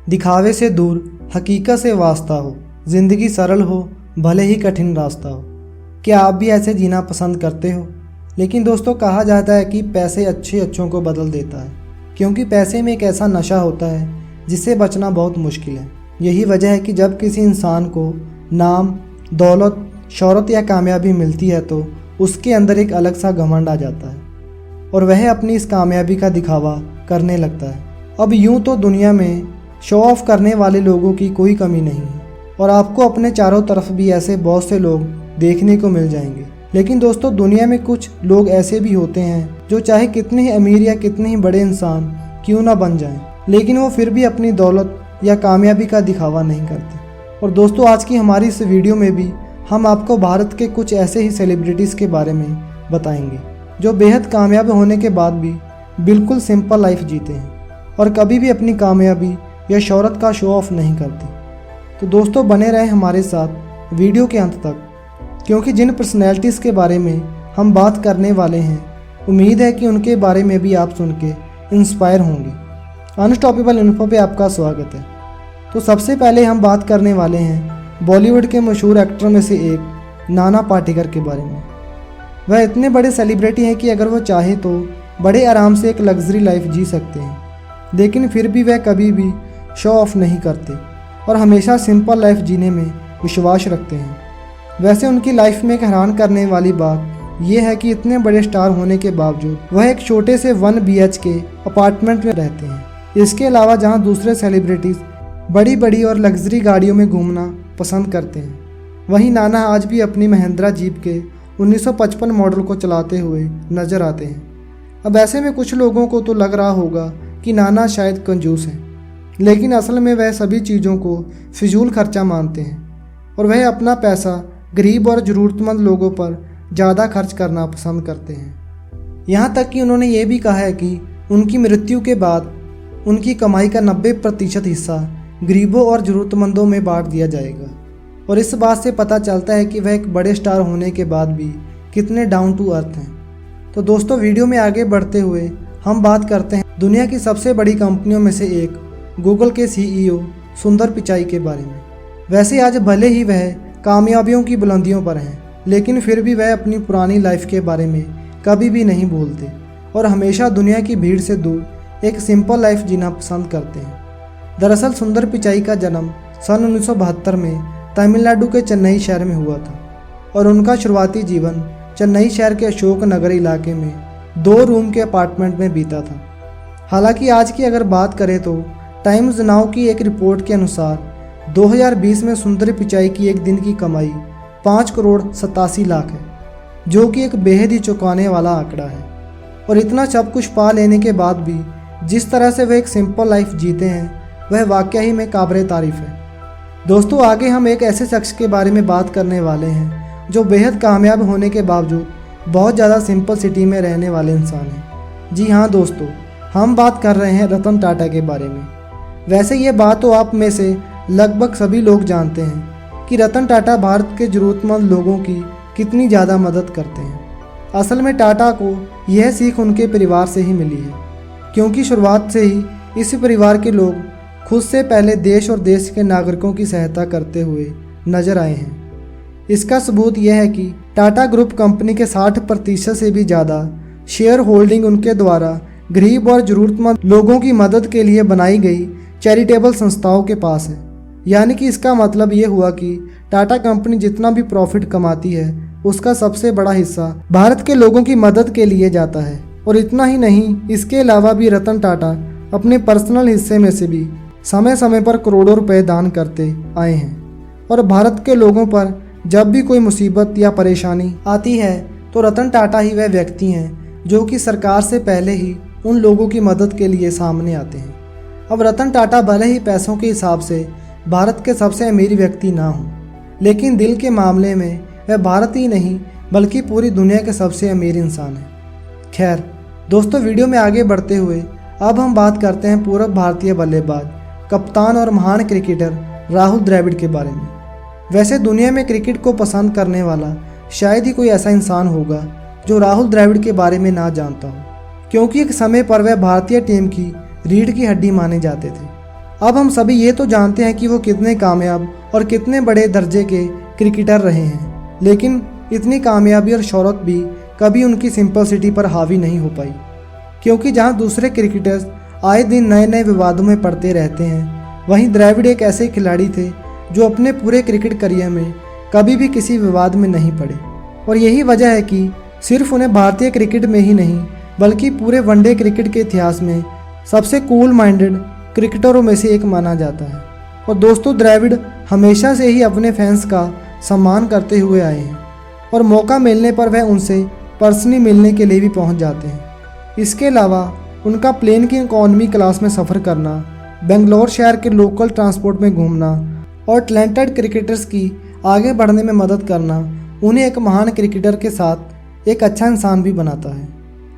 दिखावे से दूर हकीकत से वास्ता हो, जिंदगी सरल हो भले ही कठिन रास्ता हो। क्या आप भी ऐसे जीना पसंद करते हो? लेकिन दोस्तों, कहा जाता है कि पैसे अच्छों को बदल देता है, क्योंकि पैसे में एक ऐसा नशा होता है जिससे बचना बहुत मुश्किल है। यही वजह है कि जब किसी इंसान को नाम, दौलत, शोहरत या कामयाबी मिलती है तो उसके अंदर एक अलग सा घमंड आ जाता है और वह अपनी इस कामयाबी का दिखावा करने लगता है। अब यूं तो दुनिया में शो ऑफ करने वाले लोगों की कोई कमी नहीं है और आपको अपने चारों तरफ भी ऐसे बहुत से लोग देखने को मिल जाएंगे। लेकिन दोस्तों, दुनिया में कुछ लोग ऐसे भी होते हैं जो चाहे कितने ही अमीर या कितने ही बड़े इंसान क्यों ना बन जाएं, लेकिन वो फिर भी अपनी दौलत या कामयाबी का दिखावा नहीं करते। और दोस्तों, आज की हमारी इस वीडियो में भी हम आपको भारत के कुछ ऐसे ही सेलिब्रिटीज़ के बारे में बताएंगे जो बेहद कामयाब होने के बाद भी बिल्कुल सिंपल लाइफ जीते हैं और कभी भी अपनी कामयाबी या शोहरत का शो ऑफ नहीं करते। तो दोस्तों, बने रहें हमारे साथ वीडियो के अंत तक, क्योंकि जिन पर्सनैलिटीज़ के बारे में हम बात करने वाले हैं, उम्मीद है कि उनके बारे में भी आप सुन के इंस्पायर होंगे। अनस्टॉपेबल इन्फो पे आपका स्वागत है। तो सबसे पहले हम बात करने वाले हैं बॉलीवुड के मशहूर एक्टर में से एक नाना पाटेकर के बारे में। वह इतने बड़े सेलिब्रिटी हैं कि अगर वो चाहे तो बड़े आराम से एक लग्जरी लाइफ जी सकते हैं, लेकिन फिर भी वह कभी भी शो ऑफ नहीं करते और हमेशा सिंपल लाइफ जीने में विश्वास रखते हैं। वैसे उनकी लाइफ में एक हैरान करने वाली बात यह है कि इतने बड़े स्टार होने के बावजूद वह एक छोटे से 1 BHK अपार्टमेंट में रहते हैं। इसके अलावा जहां दूसरे सेलिब्रिटीज़ बड़ी बड़ी और लग्जरी गाड़ियों में घूमना पसंद करते हैं, वहीं नाना आज भी अपनी महिंद्रा जीप के 1955 मॉडल को चलाते हुए नजर आते हैं। अब ऐसे में कुछ लोगों को तो लग रहा होगा कि नाना शायद कंजूस हैं, लेकिन असल में वह सभी चीज़ों को फिजूल खर्चा मानते हैं और वह अपना पैसा गरीब और ज़रूरतमंद लोगों पर ज़्यादा खर्च करना पसंद करते हैं। यहाँ तक कि उन्होंने ये भी कहा है कि उनकी मृत्यु के बाद उनकी कमाई का 90% हिस्सा गरीबों और ज़रूरतमंदों में बांट दिया जाएगा। और इस बात से पता चलता है कि वह एक बड़े स्टार होने के बाद भी कितने डाउन टू अर्थ हैं। तो दोस्तों, वीडियो में आगे बढ़ते हुए हम बात करते हैं दुनिया की सबसे बड़ी कंपनियों में से एक गूगल के CEO सुंदर पिचाई के बारे में। वैसे आज भले ही वह कामयाबियों की बुलंदियों पर हैं, लेकिन फिर भी वह अपनी पुरानी लाइफ के बारे में कभी भी नहीं भूलते और हमेशा दुनिया की भीड़ से दूर एक सिंपल लाइफ जीना पसंद करते हैं। दरअसल सुंदर पिचाई का जन्म सन 1972 में तमिलनाडु के चेन्नई शहर में हुआ था और उनका शुरुआती जीवन चेन्नई शहर के अशोक नगर इलाके में 2 रूम के अपार्टमेंट में बीता था। हालांकि आज की अगर बात करें तो टाइम्स नाउ की एक रिपोर्ट के अनुसार 2020 में सुंदर पिचाई की एक दिन की कमाई 5,87,00,000 है, जो कि एक बेहद ही चौंकाने वाला आंकड़ा है। और इतना सब कुछ पा लेने के बाद भी जिस तरह से वह एक सिंपल लाइफ जीते हैं, वह वाकई ही में काबिल तारीफ है। दोस्तों, आगे हम एक ऐसे शख्स के बारे में बात करने वाले हैं जो बेहद कामयाब होने के बावजूद बहुत ज़्यादा सिंपल सिटी में रहने वाले इंसान हैं। जी हाँ दोस्तों, हम बात कर रहे हैं रतन टाटा के बारे में। वैसे ये बात तो आप में से लगभग सभी लोग जानते हैं कि रतन टाटा भारत के ज़रूरतमंद लोगों की कितनी ज़्यादा मदद करते हैं। असल में टाटा को यह सीख उनके परिवार से ही मिली है, क्योंकि शुरुआत से ही इस परिवार के लोग खुद से पहले देश और देश के नागरिकों की सहायता करते हुए नजर आए हैं। इसका सबूत यह है कि टाटा ग्रुप कंपनी के 60% से भी ज़्यादा शेयर होल्डिंग उनके द्वारा गरीब और ज़रूरतमंद लोगों की मदद के लिए बनाई गई चैरिटेबल संस्थाओं के पास है। यानी कि इसका मतलब ये हुआ कि टाटा कंपनी जितना भी प्रॉफिट कमाती है, उसका सबसे बड़ा हिस्सा भारत के लोगों की मदद के लिए जाता है। और इतना ही नहीं, इसके अलावा भी रतन टाटा अपने पर्सनल हिस्से में से भी समय समय पर करोड़ों रुपए दान करते आए हैं। और भारत के लोगों पर जब भी कोई मुसीबत या परेशानी आती है तो रतन टाटा ही वह व्यक्ति हैं जो कि सरकार से पहले ही उन लोगों की मदद के लिए सामने आते हैं। अब रतन टाटा भले ही पैसों के हिसाब से भारत के सबसे अमीर व्यक्ति ना हों, लेकिन दिल के मामले में वह भारत ही नहीं बल्कि पूरी दुनिया के सबसे अमीर इंसान हैं। खैर दोस्तों, वीडियो में आगे बढ़ते हुए अब हम बात करते हैं पूर्व भारतीय बल्लेबाज, कप्तान और महान क्रिकेटर राहुल द्रविड़ के बारे में। वैसे दुनिया में क्रिकेट को पसंद करने वाला शायद ही कोई ऐसा इंसान होगा जो राहुल द्रविड़ के बारे में ना जानता हो, क्योंकि एक समय पर वह भारतीय टीम की रीढ़ की हड्डी माने जाते थे। अब हम सभी ये तो जानते हैं कि वो कितने कामयाब और कितने बड़े दर्जे के क्रिकेटर रहे हैं, लेकिन इतनी कामयाबी और शोहरत भी कभी उनकी सिंपलिसिटी पर हावी नहीं हो पाई, क्योंकि जहां दूसरे क्रिकेटर्स आए दिन नए नए विवादों में पड़ते रहते हैं, वहीं द्रविड़ एक ऐसे खिलाड़ी थे जो अपने पूरे क्रिकेट करियर में कभी भी किसी विवाद में नहीं पड़े। और यही वजह है कि सिर्फ उन्हें भारतीय क्रिकेट में ही नहीं बल्कि पूरे वनडे क्रिकेट के इतिहास में सबसे कूल माइंडेड क्रिकेटरों में से एक माना जाता है। और दोस्तों, द्रविड़ हमेशा से ही अपने फैंस का सम्मान करते हुए आए हैं और मौका मिलने पर वह उनसे पर्सनली मिलने के लिए भी पहुंच जाते हैं। इसके अलावा उनका प्लेन की इकोनॉमी क्लास में सफ़र करना, बेंगलोर शहर के लोकल ट्रांसपोर्ट में घूमना और टैलेंटेड क्रिकेटर्स की आगे बढ़ने में मदद करना उन्हें एक महान क्रिकेटर के साथ एक अच्छा इंसान भी बनाता है।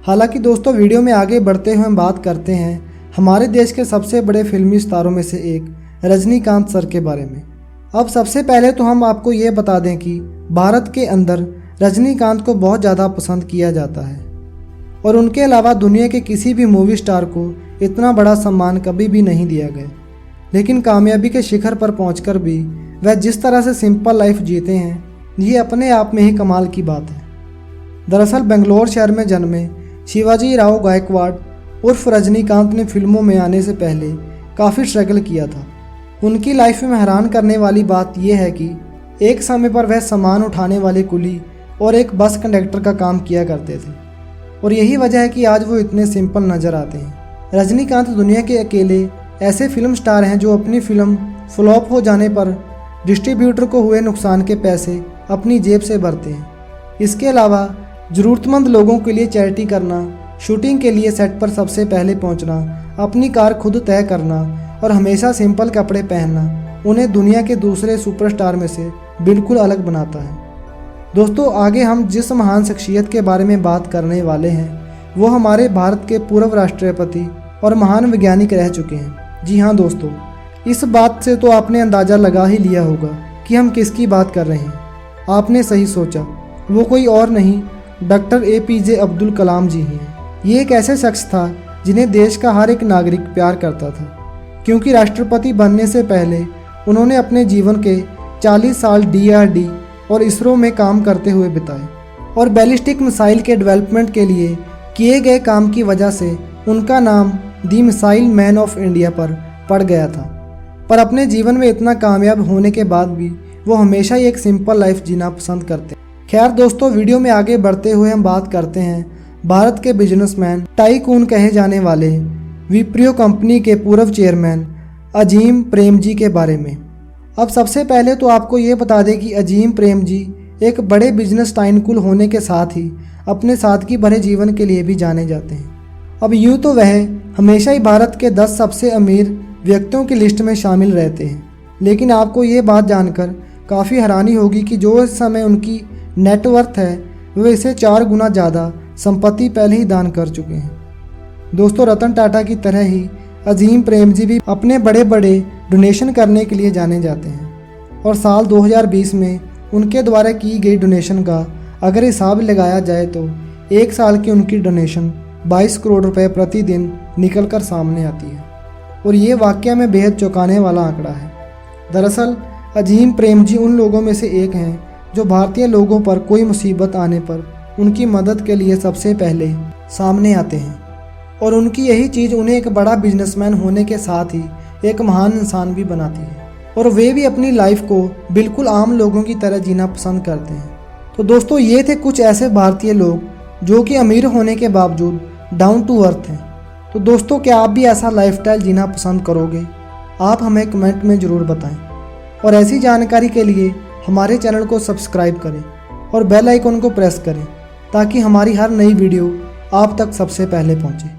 हालांकि दोस्तों, वीडियो में आगे बढ़ते हुए हम बात करते हैं हमारे देश के सबसे बड़े फिल्मी स्टारों में से एक रजनीकांत सर के बारे में। अब सबसे पहले तो हम आपको ये बता दें कि भारत के अंदर रजनीकांत को बहुत ज़्यादा पसंद किया जाता है और उनके अलावा दुनिया के किसी भी मूवी स्टार को इतना बड़ा सम्मान कभी भी नहीं दिया गया। लेकिन कामयाबी के शिखर पर पहुंचकर भी वह जिस तरह से सिंपल लाइफ जीते हैं, ये अपने आप में ही कमाल की बात है। दरअसल बेंगलोर शहर में जन्मे शिवाजी राव गायकवाड़ उर्फ रजनीकांत ने फिल्मों में आने से पहले काफ़ी स्ट्रगल किया था। उनकी लाइफ में हैरान करने वाली बात यह है कि एक समय पर वह सामान उठाने वाले कुली और एक बस कंडक्टर का काम किया करते थे और यही वजह है कि आज वो इतने सिंपल नज़र आते हैं। रजनीकांत दुनिया के अकेले ऐसे फिल्म स्टार हैं जो अपनी फिल्म फ्लॉप हो जाने पर डिस्ट्रीब्यूटर को हुए नुकसान के पैसे अपनी जेब से भरते हैं। इसके अलावा ज़रूरतमंद लोगों के लिए चैरिटी करना, शूटिंग के लिए सेट पर सबसे पहले पहुंचना, अपनी कार खुद तय करना और हमेशा सिंपल कपड़े पहनना उन्हें दुनिया के दूसरे सुपरस्टार में से बिल्कुल अलग बनाता है। दोस्तों, आगे हम जिस महान शख्सियत के बारे में बात करने वाले हैं वो हमारे भारत के पूर्व राष्ट्रपति और महान वैज्ञानिक रह चुके हैं। जी हाँ दोस्तों, इस बात से तो आपने अंदाज़ा लगा ही लिया होगा कि हम किसकी बात कर रहे हैं। आपने सही सोचा, वो कोई और नहीं डॉक्टर APJ अब्दुल कलाम जी हैं। ये एक ऐसे शख्स था जिन्हें देश का हर एक नागरिक प्यार करता था, क्योंकि राष्ट्रपति बनने से पहले उन्होंने अपने जीवन के 40 साल DRD और इसरो में काम करते हुए बिताए और बैलिस्टिक मिसाइल के डेवलपमेंट के लिए किए गए काम की वजह से उनका नाम दी मिसाइल मैन ऑफ इंडिया पर पड़ गया था। पर अपने जीवन में इतना कामयाब होने के बाद भी वो हमेशा ही एक सिंपल लाइफ जीना पसंद करते हैं। खैर दोस्तों, वीडियो में आगे बढ़ते हुए हम बात करते हैं भारत के बिजनेसमैन टाइकून कहे जाने वाले विप्रो कंपनी के पूर्व चेयरमैन अजीम प्रेम जी के बारे में। अब सबसे पहले तो आपको ये बता दें कि अजीम प्रेम जी एक बड़े बिजनेस टाइकून होने के साथ ही अपने सादगी भरे जीवन के लिए भी जाने जाते हैं। अब यूँ तो वह हमेशा ही भारत के 10 सबसे अमीर व्यक्तियों की लिस्ट में शामिल रहते हैं, लेकिन आपको ये बात जानकर काफ़ी हैरानी होगी कि जो इस समय उनकी नेटवर्थ है वह इसे 4 गुना ज़्यादा संपत्ति पहले ही दान कर चुके हैं। दोस्तों, रतन टाटा की तरह ही अजीम प्रेम जी भी अपने बड़े बड़े डोनेशन करने के लिए जाने जाते हैं और साल 2020 में उनके द्वारा की गई डोनेशन का अगर हिसाब लगाया जाए तो एक साल की उनकी डोनेशन 22 करोड़ रुपए प्रतिदिन निकल कर सामने आती है और ये वाकया में बेहद चौंकाने वाला आंकड़ा है। दरअसल अजीम प्रेम जी उन लोगों में से एक हैं जो भारतीय लोगों पर कोई मुसीबत आने पर उनकी मदद के लिए सबसे पहले सामने आते हैं और उनकी यही चीज़ उन्हें एक बड़ा बिजनेसमैन होने के साथ ही एक महान इंसान भी बनाती है और वे भी अपनी लाइफ को बिल्कुल आम लोगों की तरह जीना पसंद करते हैं। तो दोस्तों, ये थे कुछ ऐसे भारतीय लोग जो कि अमीर होने के बावजूद डाउन टू अर्थ हैं। तो दोस्तों, क्या आप भी ऐसा लाइफस्टाइल जीना पसंद करोगे? आप हमें कमेंट में ज़रूर बताएं और ऐसी जानकारी के लिए हमारे चैनल को सब्सक्राइब करें और बेल आइकन को प्रेस करें ताकि हमारी हर नई वीडियो आप तक सबसे पहले पहुंचे।